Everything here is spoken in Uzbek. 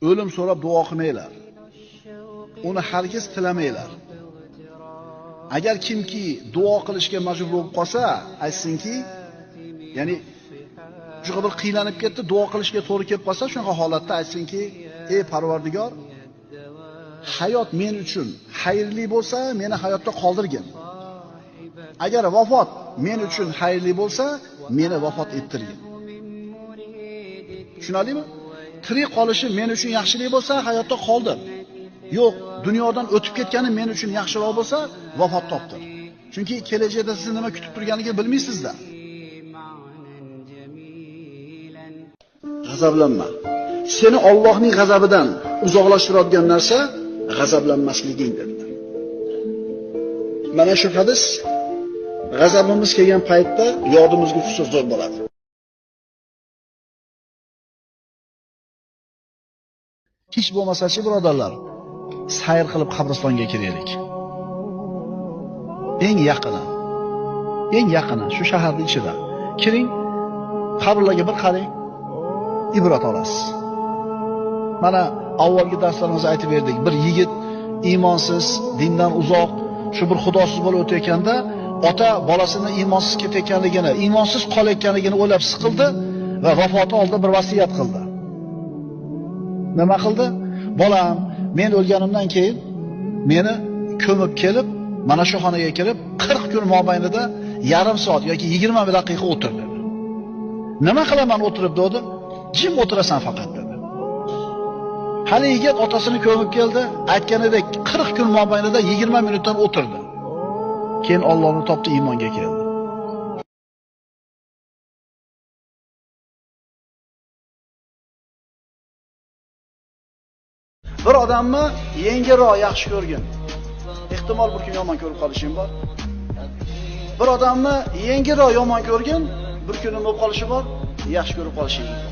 o'lim so'rab duo qilmanglar. Uni hargiz tilamanglar. Agar kimki duo qilishga majbur bo'lib qolsa, aytsinki, ya'ni shunaqa bir qiynalib ketdi, duo qilishga to'g'ri kelib qolsa, shunaqa holatda aytsinki, ey Parvardigor, hayot men uchun xayrli bo'lsa, meni hayotda qoldirgin. Agar vafot men uchun xayrli bo'lsa, meni vafot ettirgin. Tushunarlimi? Tirik qolishim men uchun yaxshilik bo'lsa, hayotda qoldir. Yo'q, dunyodan o'tib ketgani men uchun yaxshiroq bo'lsa, vafot topdir. Chunki kelajakda sizni nima kutib turganligini bilmaysizda. G'azablanma. Seni Allohning g'azabidan uzoqlashtiradigan narsa g'azablanmasliging dedi. Mana shu hadis g'azabimiz kelgan paytda yordamimizga tushsa zo'r bo'ladi. Hech bo'lmasa-chi, birodarlar, sayr qilib qabristonga kiraylik. Eng yaqini shu shaharning ichida. Kiring, qabrlarga bir qarang, ibrat olasiz. Mana avvalgi darslarimizda aytib berdik, bir yigit iymonsiz, dindan uzoq, shu bir xudosiz bo'lib o'tayotganda, ota bolasini iymonsiz ketayotganligini, iymonsiz qolayotganligini o'ylab siqildi va vafoti oldida bir vasiyat qildi. Nima qildi? Bolam, men o'lganimdan keyin meni ko'mib kelib, mana shu xonaga kirib, 40 kun mobaynida yarim soat yoki 20 daqiqa o'tir dedi. Nima qilaman o'tirib dedi? Jim o'tirasan faqat dedi. Hali yigit otasini ko'mib keldi, aytganidek 40 kun mobaynida 20 minutdan o'tirdi. Keyin Allohni topdi, iymonga keldi. Bir odamni yengilroq yaxshi ko'rgin. Ehtimol bir kun yomon ko'rib qolishing bor. Bir odamni yengilroq yomon ko'rgin, bir kun nima bo'lib qolishi bor, yaxshi ko'rib qolishing bor.